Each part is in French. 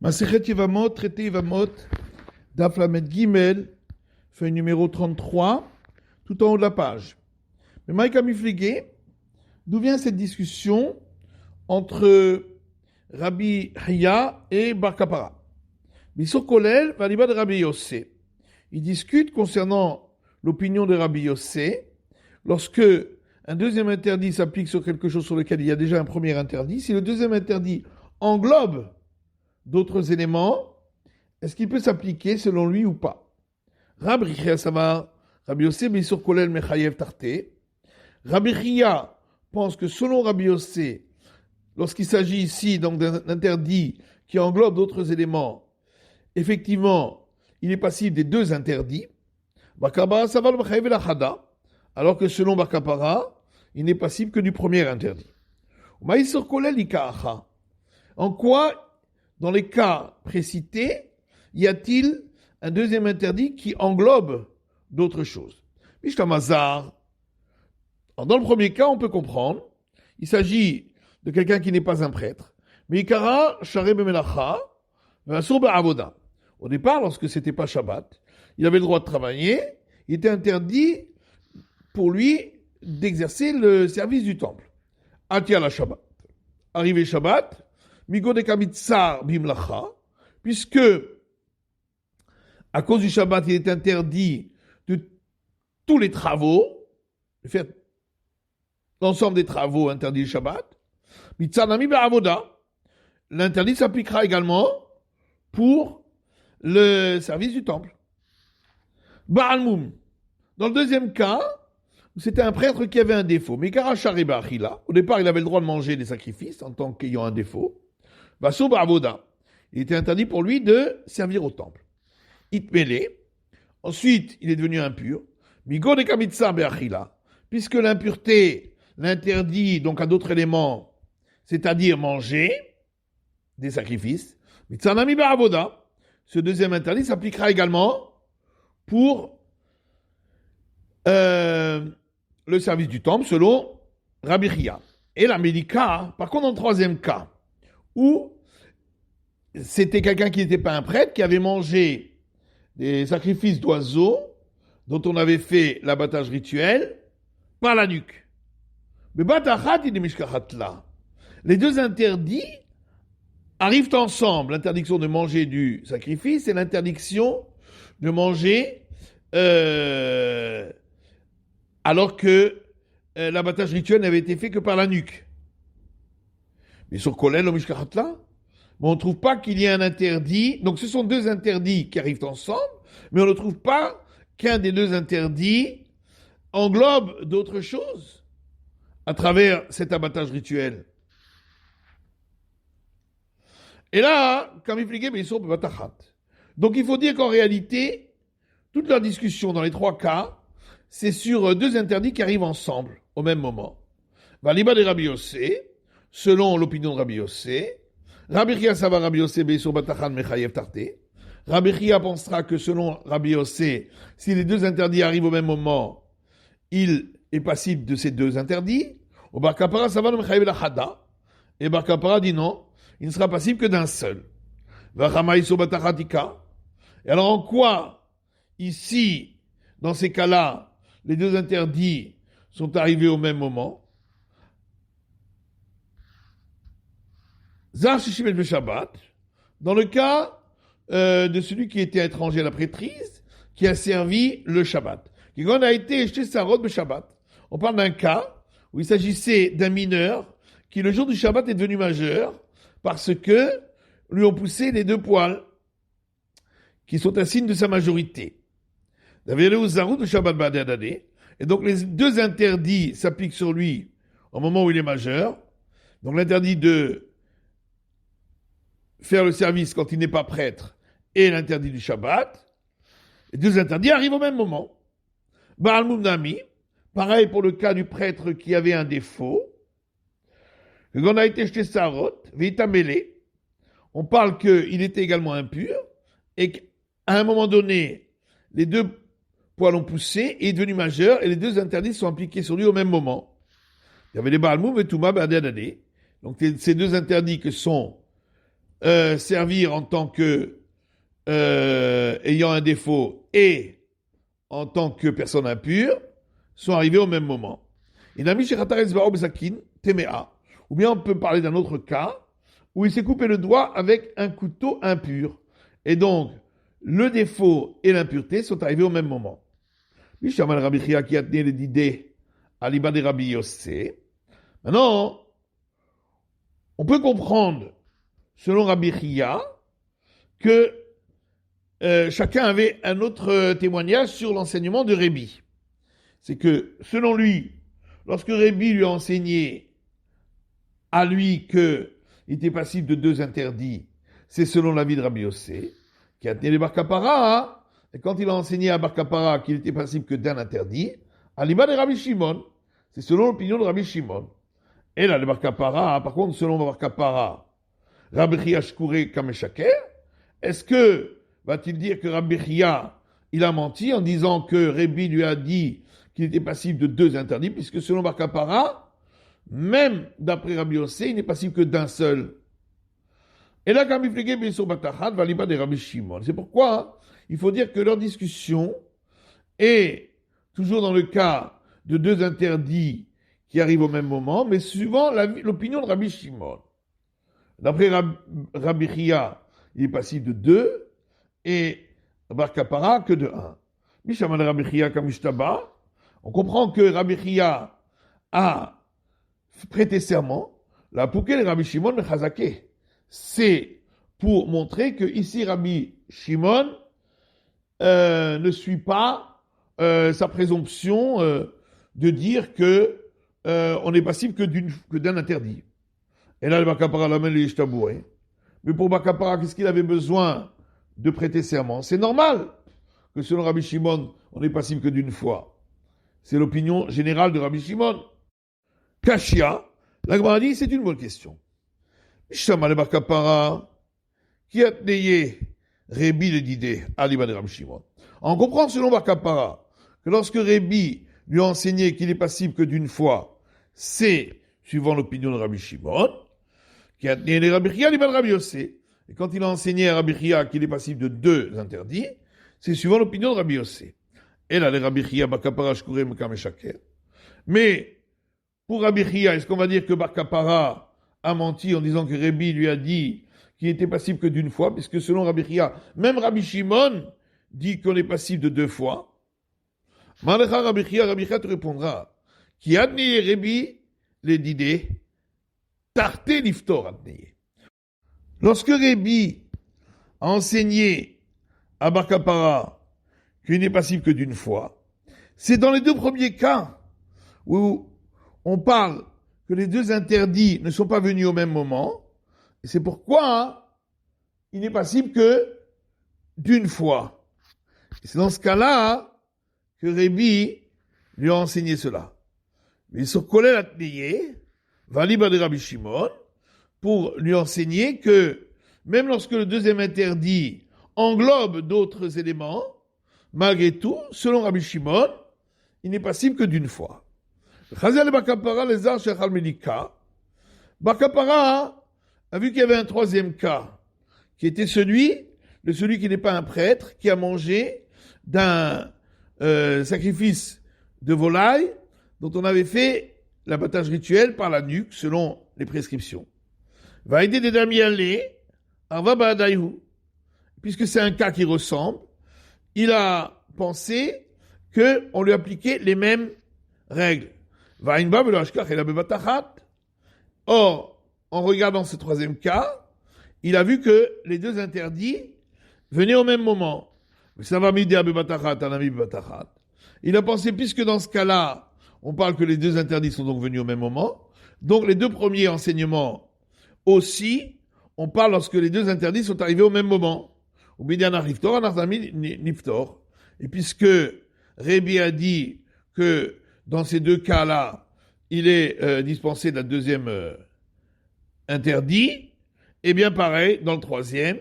Masechet Yevamot, traité Yevamot, Daf Lamed Gimel, feuille numéro 33, tout en haut de la page. Mais Maïka Mifligé, d'où vient cette discussion entre Rabbi Hiya et Bar Kapara? Bissur Kolel, Valiba de Rabbi Yossé. Ils discutent concernant l'opinion de Rabbi Yossé lorsque un deuxième interdit s'applique sur quelque chose sur lequel il y a déjà un premier interdit. Si le deuxième interdit englobe d'autres éléments, est-ce qu'il peut s'appliquer selon lui ou pas? Rabbi Hiya Savar, Rabbi Yossé, Bissur Kolel Mechayev Tarté. Rabbi Hiya pense que selon Rabbi Yossé, lorsqu'il s'agit ici donc d'un interdit qui englobe d'autres éléments, effectivement, il est passible des deux interdits. Alors que selon Bar Kapara, il n'est passible que du premier interdit. En quoi, dans les cas précités, y a-t-il un deuxième interdit qui englobe d'autres choses? Dans le premier cas, on peut comprendre, il s'agit de quelqu'un qui n'est pas un prêtre. Au départ, lorsque c'était pas Shabbat, il avait le droit de travailler, il était interdit pour lui d'exercer le service du temple. Atia la Shabbat. Arrivé Shabbat, Migo de Kamitsar Bimlacha, puisque à cause du Shabbat, il est interdit de tous les travaux, de faire l'ensemble des travaux interdits du Shabbat. Mitzanami Ba'avoda. L'interdit s'appliquera également pour le service du temple. Ba'almum. Dans le deuxième cas, c'était un prêtre qui avait un défaut. Mais Karachariba Achila, au départ, il avait le droit de manger des sacrifices en tant qu'ayant un défaut. Basso Ba'avoda. Il était interdit pour lui de servir au temple. Itmele. Ensuite, il est devenu impur. Migo de Kamitsa Be'achila. Puisque l'impureté l'interdit donc à d'autres éléments, c'est-à-dire manger des sacrifices. Mitzanami Ba'avoda. Ce deuxième interdit s'appliquera également pour le service du temple selon Rabbi Hiya. Et la Médika, par contre, dans le troisième cas, où c'était quelqu'un qui n'était pas un prêtre, qui avait mangé des sacrifices d'oiseaux dont on avait fait l'abattage rituel par la nuque. Les deux interdits arrivent ensemble, l'interdiction de manger du sacrifice et l'interdiction de manger alors que l'abattage rituel n'avait été fait que par la nuque. Mais sur Kolel, au Mishkahatla, on ne trouve pas qu'il y ait un interdit. Donc ce sont deux interdits qui arrivent ensemble, mais on ne trouve pas qu'un des deux interdits englobe d'autres choses à travers cet abattage rituel. Et là, comme il expliquait, ils sont batachat. Donc il faut dire qu'en réalité, toute leur discussion dans les trois cas, c'est sur deux interdits qui arrivent ensemble au même moment. Valiba de Rabbi Yossé, selon l'opinion de Rabbi Yossé, Rabbi Hiya Sava Rabbi Yossé Beisur Batachan Mechayev Tarté. Rabbi Hiya pensera que selon Rabbi Yossé, si les deux interdits arrivent au même moment, il est passible de ces deux interdits. Au Bar Kapara Sava Mechayev Lachada. Et Bar Kapara dit non, il ne sera passible que d'un seul. Et alors en quoi, ici, dans ces cas-là, les deux interdits sont arrivés au même moment? Zar Shishimel Beshabbat, dans le cas de celui qui était étranger à la prêtrise, qui a servi le Shabbat. Qui quand a été jeté sa robe de Shabbat. On parle d'un cas où il s'agissait d'un mineur qui le jour du Shabbat est devenu majeur parce que lui ont poussé les deux poils qui sont un signe de sa majorité. Et donc les deux interdits s'appliquent sur lui au moment où il est majeur. Donc l'interdit de faire le service quand il n'est pas prêtre et l'interdit du Shabbat. Les deux interdits arrivent au même moment. Baal Moumnami, pareil pour le cas du prêtre qui avait un défaut. Quand on a été jeté Sarot, Vitamélé, on parle qu'il était également impur et qu'à un moment donné, les deux poils ont poussé et il est devenu majeur et les deux interdits sont appliqués sur lui au même moment. Il y avait les Baal Moum et Touma Badadadé. Donc ces deux interdits que sont servir en tant que ayant un défaut et en tant que personne impure sont arrivés au même moment. Ou bien on peut parler d'un autre cas où il s'est coupé le doigt avec un couteau impur. Et donc, le défaut et l'impureté sont arrivés au même moment. Maintenant, on peut comprendre, selon Rabbi Chia, que chacun avait un autre témoignage sur l'enseignement de Rébi. C'est que, selon lui, lorsque Rébi lui a enseigné à lui qu'il était passible de 2 interdits, c'est selon l'avis de Rabbi Yossé, qui a tenu les Bar Kappara, et quand il a enseigné à Bar Kappara qu'il était passible que d'un interdit, à l'Iba de Rabbi Shimon, c'est selon l'opinion de Rabbi Shimon. Et là, le Bar Kappara, par contre, selon Bar Kappara, Rabbi Chia Shkouré Kameshaker, est-ce que va-t-il dire que Rabbi Chia, il a menti en disant que Rébi lui a dit qu'il était passible de 2 interdits, puisque selon Bar Kappara, même d'après Rabbi Yossé, il n'est passible que d'un seul. Et là, quand Miflegé Bessur Batachat, va l'Iba de Rabbi Shimon. C'est pourquoi il faut dire que leur discussion est toujours dans le cas de 2 interdits qui arrivent au même moment, mais suivant l'opinion de Rabbi Shimon. D'après Rabbi Chia, il est passible de 2, et Bar Kappara que de 1. Mishaman Rabbi Chia Kamishtaba, on comprend que Rabbi Chia a prêté serment, la Poukel Rabbi Shimon Mechazake. C'est pour montrer que ici Rabbi Shimon ne suit pas sa présomption de dire que on est passible que d'un interdit. Et là, le Bar Kappara l'amène le Yishtaboué. Mais pour Bar Kappara, qu'est-ce qu'il avait besoin de prêter serment? C'est normal que selon Rabbi Shimon, on n'est passible que d'une fois. C'est l'opinion générale de Rabbi Shimon. Kashia, la Gemara dit, c'est une bonne question. Shama le Bar Kappara, qui a tenu Rébi le Didé, Aliba de Rabbi Shimon. On comprend selon Bar Kappara que lorsque Rébi lui a enseigné qu'il est passible que d'une fois, c'est suivant l'opinion de Rabbi Shimon, qui a tenu les Rabbi Chia, Aliba de Rabbi Yossé. Et quand il a enseigné à Rabbi Chia qu'il est passible de 2 interdits, c'est suivant l'opinion de Rabbi Yossé. Et là, les Rabbi Chia, Bar Kappara, Shkouré, Mekam et Shaker. Mais, pour Rabbi Chia, est-ce qu'on va dire que Bar Kappara a menti en disant que Rébi lui a dit qu'il était passible que d'une fois, puisque selon Rabbi Chia, même Rabbi Shimon dit qu'on est passible de 2 fois. Malecha Rabbi Chia te répondra, qui a adneye Rébi les didé, tarté liftor adneye. Lorsque Rébi a enseigné à Bar Kappara qu'il n'est passible que d'une fois, c'est dans les 2 premiers cas où on parle que les 2 interdits ne sont pas venus au même moment, et c'est pourquoi il n'est passible que d'une fois. Et c'est dans ce cas-là que Rébi lui a enseigné cela. Mais sur Kolel Atneye, Valiba de Rabbi Shimon, pour lui enseigner que même lorsque le 2e interdit englobe d'autres éléments, malgré tout, selon Rabbi Shimon, il n'est passible que d'une fois. Bar Kappara a vu qu'il y avait un 3e cas, qui était celui qui n'est pas un prêtre, qui a mangé d'un sacrifice de volaille dont on avait fait l'abattage rituel par la nuque, selon les prescriptions. Va aider des dames aller, puisque c'est un cas qui ressemble, il a pensé qu'on lui appliquait les mêmes règles. Or, en regardant ce 3e cas, il a vu que les 2 interdits venaient au même moment. Il a pensé, puisque dans ce cas-là, on parle que les 2 interdits sont donc venus au même moment, donc les 2 premiers enseignements aussi, on parle lorsque les 2 interdits sont arrivés au même moment. Et puisque Rébi a dit que dans ces 2 cas-là, il est dispensé d'un 2e interdit, et bien pareil dans le 3e.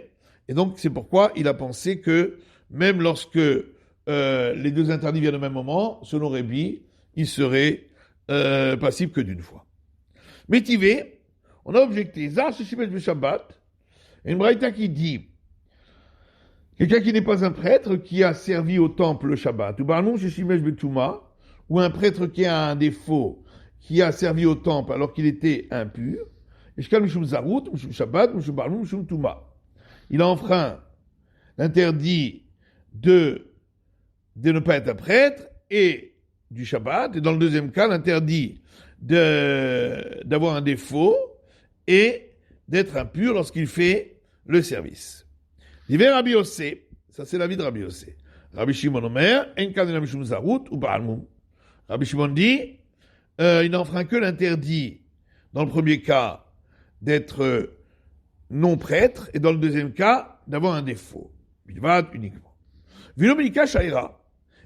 Et donc c'est pourquoi il a pensé que même lorsque les 2 interdits viennent au même moment, selon Rébi, il serait passible que d'une fois. Métivé, on a objecté, Zar Sheshimesh Shabbat, Une braïta qui dit quelqu'un qui n'est pas un prêtre, qui a servi au temple le Shabbat, ou un prêtre qui a un défaut, qui a servi au temple alors qu'il était impur, il a enfreint l'interdit de ne pas être un prêtre et du Shabbat, et dans le deuxième cas, l'interdit d'avoir un défaut et d'être impur lorsqu'il fait le service. Diver Rabbi Yossé, ça c'est l'avis de Rabbi Yossé. Rabbi Shimon Omer, en kadena mishum zarut ou ba'almum. Rabbi Shimon dit, il n'enfreint que l'interdit, dans le premier cas, d'être non prêtre, et dans le deuxième cas, d'avoir un défaut. Bilvad uniquement. Vilomika Shaira.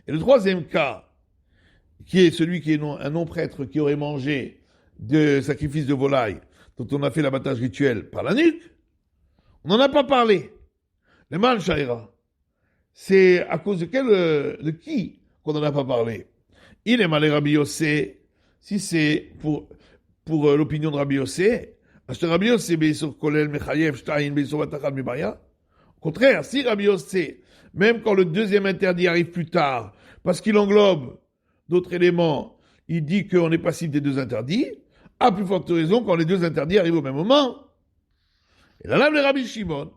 Et le troisième cas, qui est celui qui est un non prêtre qui aurait mangé de sacrifice de volaille, dont on a fait l'abattage rituel par la nuque, on n'en a pas parlé. Le mal Shaira. C'est à cause de qui qu'on n'en a pas parlé. Il est malé Rabbi Yossé, si c'est pour l'opinion de Rabbi Yossé, Rabbi Yossé, Beisur Kolel, Mechayev, Shtaïn, Beisur Batachal, Mibaya. Au contraire, si Rabbi Yossé, même quand le deuxième interdit arrive plus tard, parce qu'il englobe d'autres éléments, il dit qu'on est passible des deux interdits, à plus forte raison quand les deux interdits arrivent au même moment. Et là, le Rabbi Shimon,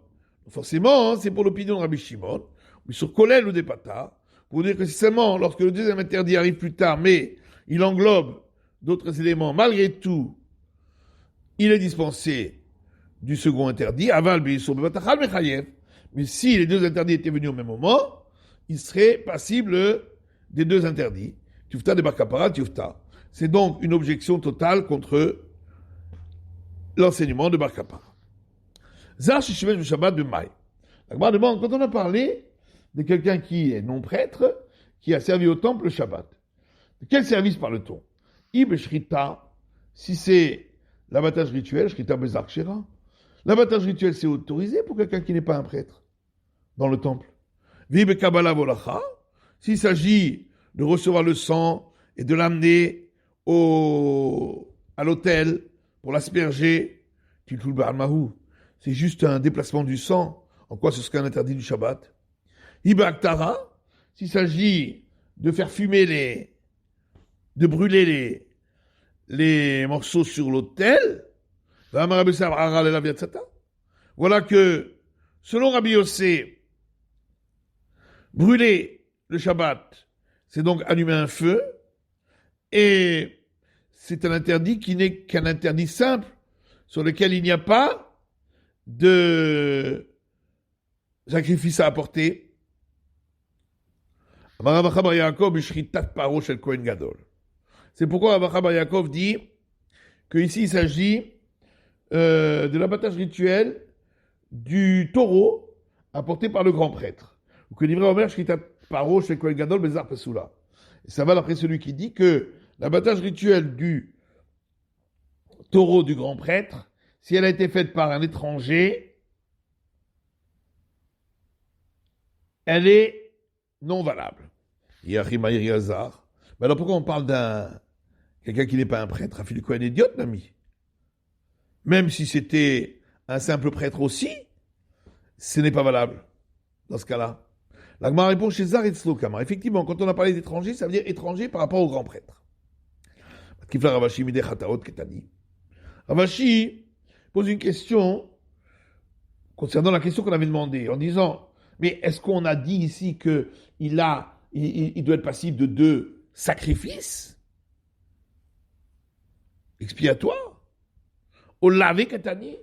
forcément, c'est pour l'opinion de Rabbi Shimon, mais sur Kolel ou des Pata, pour dire que c'est seulement lorsque le deuxième interdit arrive plus tard, mais il englobe d'autres éléments, malgré tout, il est dispensé du second interdit, aval beisur bebatachal mechayev. Mais si les deux interdits étaient venus au même moment, il serait passible des deux interdits. Tufta de bar kapara, tufta. C'est donc une objection totale contre l'enseignement de bar kapara. Zar shishimesh b'shabbat b'may. La Gemara demande, quand on a parlé de quelqu'un qui est non prêtre, qui a servi au temple le Shabbat, de quel service parle-t-on? Ib shrita, si c'est l'abattage rituel, shrita bezar kshera. L'abattage rituel, c'est autorisé pour quelqu'un qui n'est pas un prêtre dans le temple. Vib kabbalah volacha, s'il s'agit de recevoir le sang et de l'amener à l'autel pour l'asperger, tiltul ba'almahu, c'est juste un déplacement du sang. En quoi ce serait un interdit du Shabbat? Iba aktara, s'il s'agit de faire fumer de brûler les morceaux sur l'autel, voilà que, selon Rabbi Yossé, brûler le Shabbat, c'est donc allumer un feu, et c'est un interdit qui n'est qu'un interdit simple, sur lequel il n'y a pas de sacrifice à apporter. C'est pourquoi Abba Bar Yaakov dit qu'ici il s'agit de l'abattage rituel du taureau apporté par le grand prêtre. Ou que l'ivra Omer Shritat Paro chez Kohen Gadol Bezar Pesula. Et ça va d'après celui qui dit que l'abattage rituel du taureau du grand prêtre, si elle a été faite par un étranger, elle est non valable. Yachima Yazar. Mais alors pourquoi on parle d'un quelqu'un qui n'est pas un prêtre, Afil Kohen idiot, l'ami? Même si c'était un simple prêtre aussi, ce n'est pas valable dans ce cas-là. La Gemara répond chez Zar et Tzlokama. Effectivement, quand on a parlé d'étranger, ça veut dire étranger par rapport au grand prêtre. Ravashi pose une question concernant la question qu'on avait demandée, en disant, mais est-ce qu'on a dit ici qu'il doit être passible de deux sacrifices expiatoires, au lavé katani,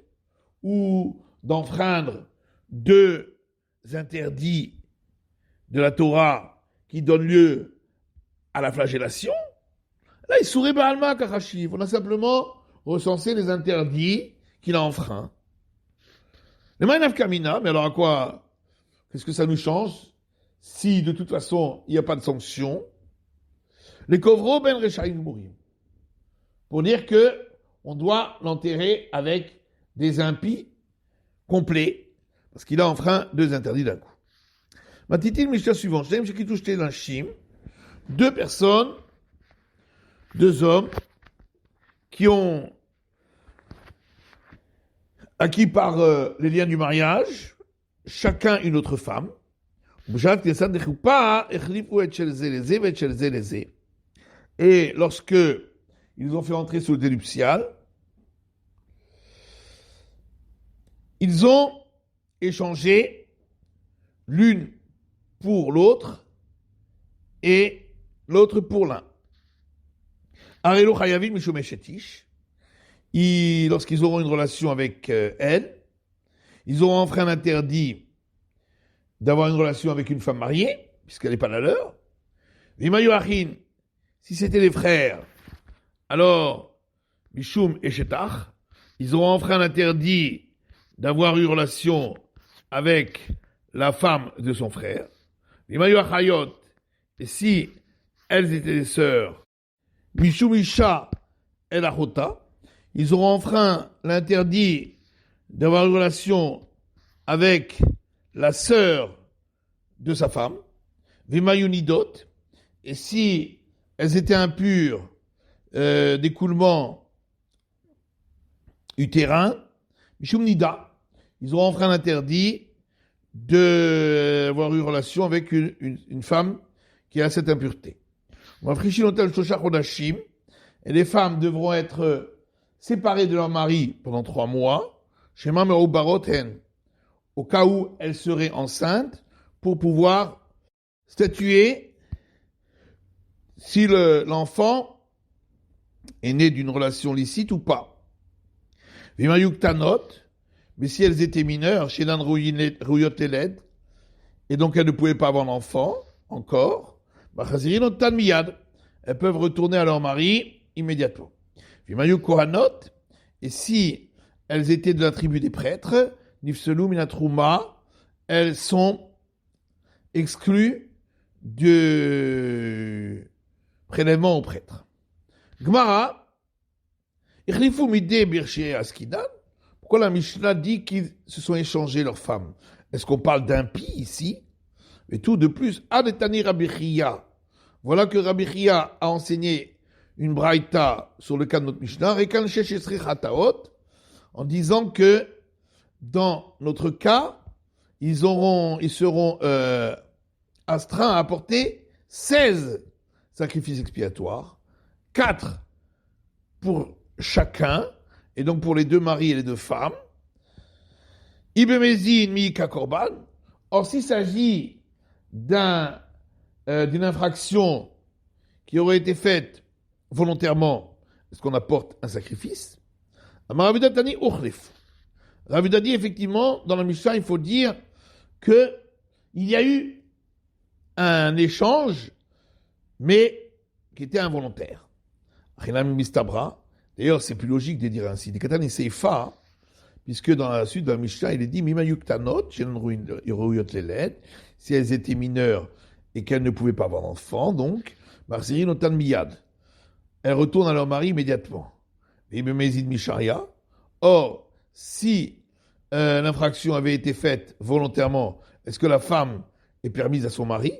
ou d'enfreindre deux interdits de la Torah qui donnent lieu à la flagellation? Là, il sourit Baalma Kachashiv. On a simplement recensé les interdits qu'il a enfreints. Le Maïnav Kamina, mais alors à quoi? Qu'est-ce que ça nous change si de toute façon il n'y a pas de sanction? Les Kovro Ben Rechaim Mourim. Pour dire que on doit l'enterrer avec des impies complets, parce qu'il a enfreint deux interdits d'un coup. Matitil Mishnah suivant, deux personnes, deux hommes qui ont acquis par les liens du mariage, chacun une autre femme. Et lorsque ils ont fait entrer sur le dé nuptial, ils ont échangé l'une pour l'autre et l'autre pour l'un. Lorsqu'ils auront une relation avec elle, ils auront enfreint l'interdit d'avoir une relation avec une femme mariée, puisqu'elle n'est pas la leur. Si c'était les frères, alors, Mishum et Shetach, ils auront enfreint l'interdit d'avoir une relation avec la femme de son frère. Et si elles étaient des sœurs, Mishum Isha et Achota, ils auront enfreint l'interdit d'avoir une relation avec la sœur de sa femme, Vimayunidot, et si elles étaient impures d'écoulement utérin, Mishum Nida, ils auront enfreint l'interdit d'avoir une relation avec une femme qui a cette impureté. Et les femmes devront être séparées de leur mari pendant 3 mois, au cas où elles seraient enceintes, pour pouvoir statuer si l'enfant est né d'une relation licite ou pas. Mais si elles étaient mineures, et donc elles ne pouvaient pas avoir d'enfant encore, elles peuvent retourner à leur mari immédiatement. Et si elles étaient de la tribu des prêtres, elles sont exclues du prélèvement aux prêtres. Gemara, pourquoi la Mishnah dit qu'ils se sont échangés leurs femmes? Est-ce qu'on parle d'impie ici? Et tout de plus, Adetani Rabbi Chia. Voilà que Rabbi Chia a enseigné une braïta sur le cas de notre Mishnah, en disant que dans notre cas, ils seront astreints à apporter 16 sacrifices expiatoires, 4 pour chacun, et donc pour les 2 maris et les 2 femmes. Ibemezin miika korban. Or, s'il s'agit d'une infraction qui aurait été faite volontairement, est-ce qu'on apporte un sacrifice? Ravidatani uchlif. Ravida dit effectivement, dans la Mishnah, il faut dire qu'il y a eu un échange, mais qui était involontaire. D'ailleurs, c'est plus logique de dire ainsi. Des katani seifa, puisque dans la suite de la Mishnah, il est dit Mimayuktanot, si elles étaient mineures et qu'elles ne pouvaient pas avoir d'enfant, donc, Marsiri notan miyad. Elles retournent à leur mari immédiatement. Or, si l'infraction avait été faite volontairement, est-ce que la femme est permise à son mari,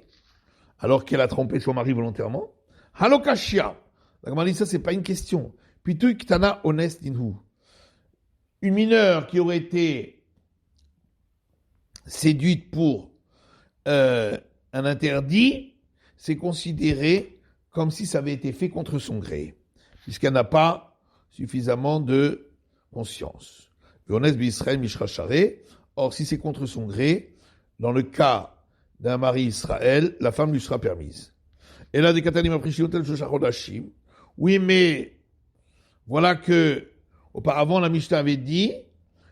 alors qu'elle a trompé son mari volontairement? Halokashia. La Gemara dit ça, c'est pas une question. Pitui ktana honest inhu. Une mineure qui aurait été séduite pour un interdit, c'est considéré comme si ça avait été fait contre son gré, puisqu'elle n'a pas suffisamment de conscience. Or, si c'est contre son gré, dans le cas d'un mari Israël, la femme lui sera permise. Et là, des katanim aprishiyotel. Oui, mais voilà que auparavant la Mishnah avait dit,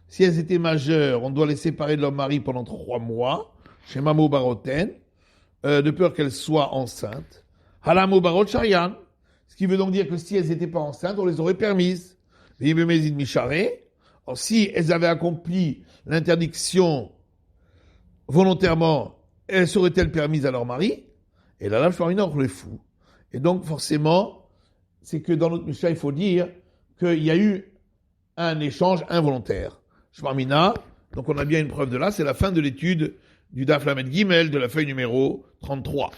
si elles étaient majeures, on doit les séparer de leur mari pendant 3 mois, chez Mamo Baroten, de peur qu'elles soient enceintes. Halamo Barot Sharian, ce qui veut donc dire que si elles n'étaient pas enceintes, on les aurait permises. Or, si elles avaient accompli l'interdiction volontairement, elles seraient-elles permises à leur mari? Et là, je suis le fou. Et donc, forcément, c'est que dans notre Mishnah, il faut dire qu'il y a eu un échange involontaire. Shmarmina, donc on a bien une preuve de là, c'est la fin de l'étude du Daf Lamed Gimel de la feuille numéro 33.